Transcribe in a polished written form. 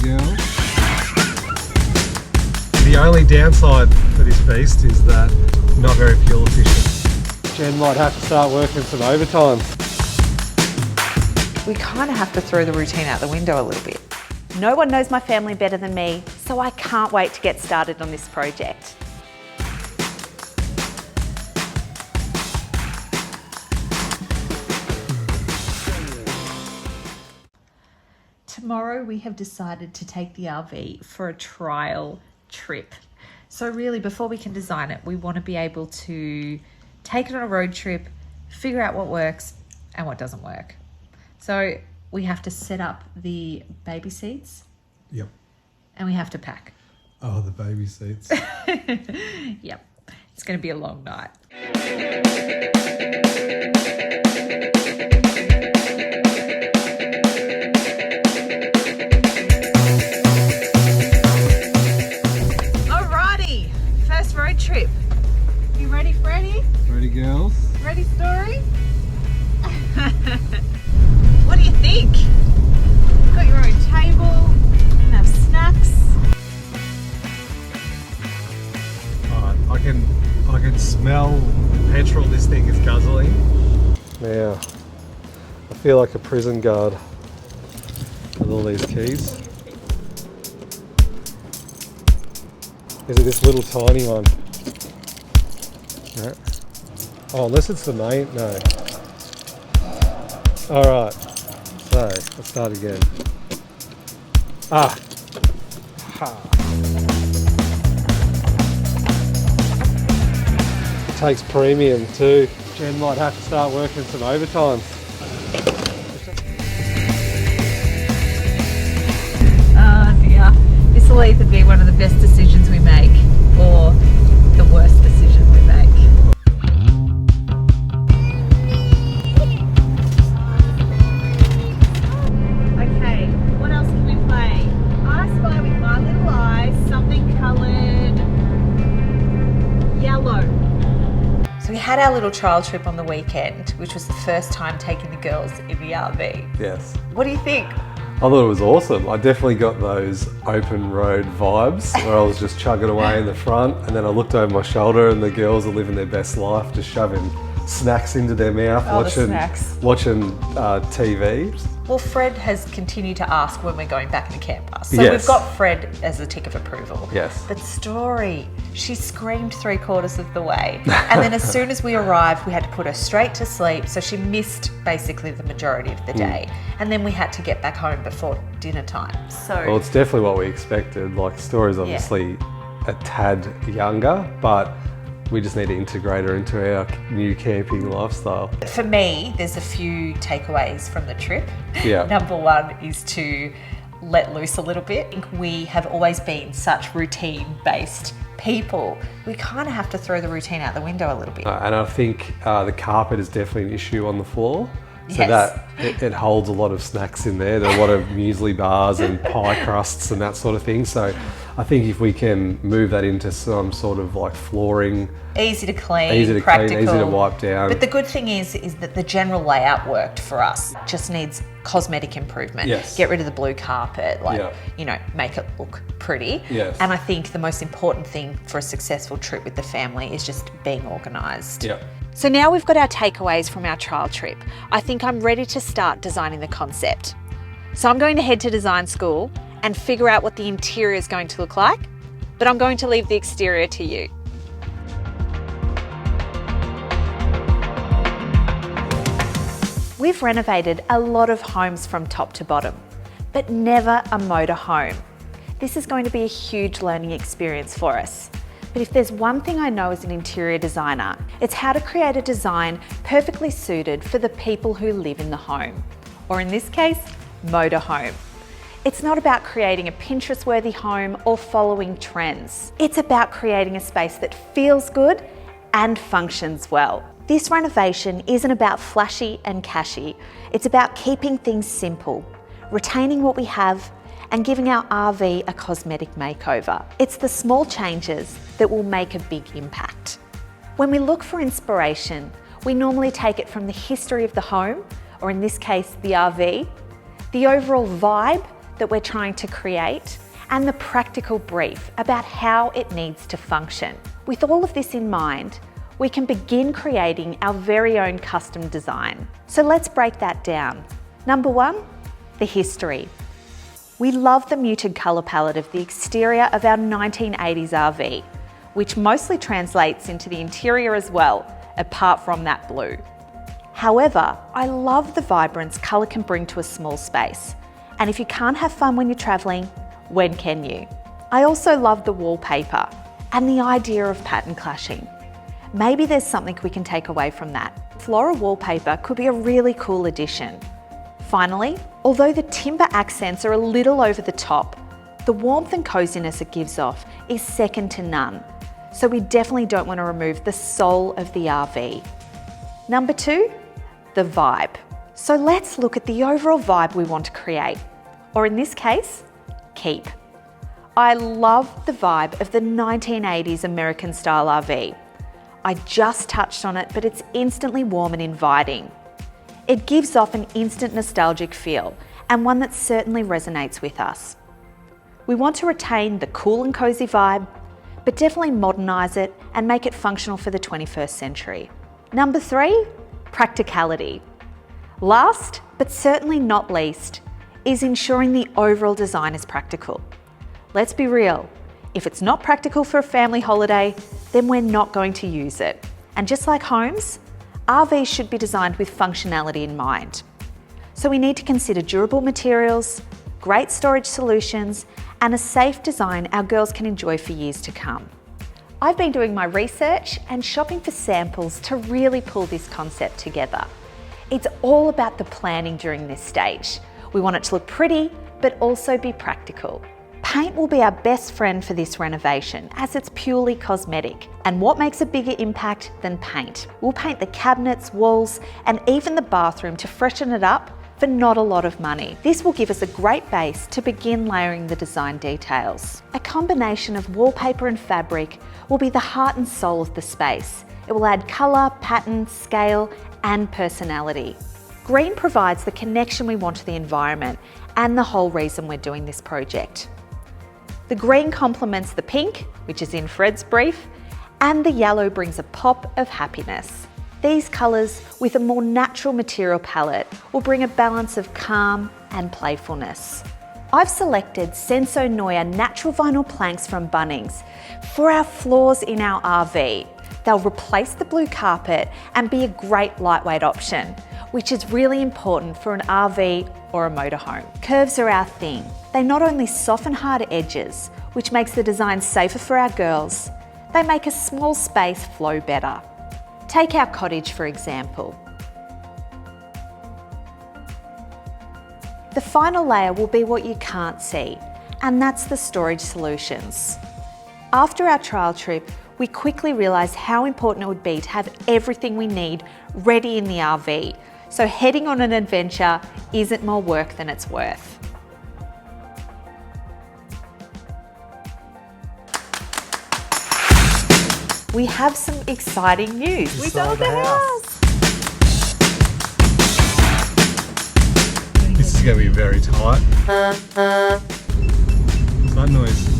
girl. The only downside for this beast is that not very fuel efficient. Jen might have to start working some overtime. We kind of have to throw the routine out the window a little bit. No one knows my family better than me, so I can't wait to get started on this project. Tomorrow we have decided to take the RV for a trial trip. So really, before we can design it, we want to be able to take it on a road trip, figure out what works and what doesn't work. So we have to set up the baby seats. Yep. And we have to pack. Oh, the baby seats. Yep. It's going to be a long night. Alrighty, first road trip. You ready, Freddie? Ready, girls? Ready, Story? What do you think? Got your own table, have snacks. I can smell the petrol this thing is guzzling. Now, I feel like a prison guard with all these keys. Is it this little tiny one? No. Oh, unless it's the main, no. All right, so let's start again. Ah. Ha. Takes premium too. Jen might have to start working some overtime. Oh dear. This will either be one of the best decisions we make or the worst decision we make. Okay, what else can we play? I spy with my little eyes something coloured yellow. So we had our little trial trip on the weekend, which was the first time taking the girls in the RV. Yes. What do you think? I thought it was awesome. I definitely got those open road vibes where I was just chugging away in the front, and then I looked over my shoulder and the girls are living their best life, just shoving snacks into their mouth, watching TV. Well, Fred has continued to ask when we're going back in the camper. So Yes. we've got Fred as a tick of approval. Yes. But Story, she screamed 3/4 of the way. And then as soon as we arrived, we had to put her straight to sleep. So she missed basically the majority of the day. And then we had to get back home before dinner time. So Well, it's definitely what we expected. Like, Story's obviously a tad younger, but we just need to integrate her into our new camping lifestyle. for me, there's a few takeaways from the trip. Yeah. Number one is to let loose a little bit. I think we have always been such routine-based people. We kind of have to throw the routine out the window a little bit. And I think the carpet is definitely an issue on the floor. So Yes. that it holds a lot of snacks in there. There are a lot of muesli bars and pie crusts and that sort of thing. So I think if we can move that into some sort of like flooring, Easy to clean, easy to practical. clean, easy to wipe down. But the good thing is that the general layout worked for us. Just needs cosmetic improvement. Yes. Get rid of the blue carpet, Yeah. make it look pretty. Yes. And I think the most important thing for a successful trip with the family is just being organised. Yeah. So now we've got our takeaways from our trial trip. I think I'm ready to start designing the concept. So I'm going to head to design school and figure out what the interior is going to look like, but I'm going to leave the exterior to you. We've renovated a lot of homes from top to bottom, but never a motor home. This is going to be a huge learning experience for us. But if there's one thing I know as an interior designer, it's how to create a design perfectly suited for the people who live in the home, or in this case, motor home. It's not about creating a Pinterest-worthy home or following trends. It's about creating a space that feels good and functions well. This renovation isn't about flashy and cashy. It's about keeping things simple, retaining what we have, and giving our RV a cosmetic makeover. It's the small changes that will make a big impact. When we look for inspiration, we normally take it from the history of the home, or in this case, the RV, the overall vibe, that we're trying to create and the practical brief about how it needs to function. With all of this in mind, we can begin creating our very own custom design. So let's break that down. Number one, the history. We love the muted colour palette of the exterior of our 1980s RV, which mostly translates into the interior as well, apart from that blue. However, I love the vibrance colour can bring to a small space. And if you can't have fun when you're travelling, when can you? I also love the wallpaper and the idea of pattern clashing. Maybe there's something we can take away from that. Floral wallpaper could be a really cool addition. Finally, although the timber accents are a little over the top, the warmth and coziness it gives off is second to none. So we definitely don't want to remove the soul of the RV. Number two, the vibe. So let's look at the overall vibe we want to create, or in this case, keep. I love the vibe of the 1980s American style RV. I just touched on it, but it's instantly warm and inviting. It gives off an instant nostalgic feel and one that certainly resonates with us. We want to retain the cool and cozy vibe, but definitely modernise it and make it functional for the 21st century. Number three, practicality. Last, but certainly not least, is ensuring the overall design is practical. Let's be real, if it's not practical for a family holiday, then we're not going to use it. And just like homes, RVs should be designed with functionality in mind. So we need to consider durable materials, great storage solutions, and a safe design our girls can enjoy for years to come. I've been doing my research and shopping for samples to really pull this concept together. It's all about the planning during this stage. We want it to look pretty, but also be practical. Paint will be our best friend for this renovation as it's purely cosmetic. And what makes a bigger impact than paint? We'll paint the cabinets, walls, and even the bathroom to freshen it up for not a lot of money. This will give us a great base to begin layering the design details. A combination of wallpaper and fabric will be the heart and soul of the space. It will add colour, pattern, scale, and personality. Green provides the connection we want to the environment and the whole reason we're doing this project. The green complements the pink, which is in Fred's brief, and the yellow brings a pop of happiness. These colours, with a more natural material palette, will bring a balance of calm and playfulness. I've selected Senso Noya natural vinyl planks from Bunnings for our floors in our RV. They'll replace the blue carpet and be a great lightweight option, which is really important for an RV or a motorhome. Curves are our thing. They not only soften hard edges, which makes the design safer for our girls, they make a small space flow better. Take our cottage for example. The final layer will be what you can't see, and that's the storage solutions. After our trial trip, we quickly realised how important it would be to have everything we need ready in the RV, so heading on an adventure isn't more work than it's worth. We have some exciting news. We sold the house. This is going to be very tight. What's that noise?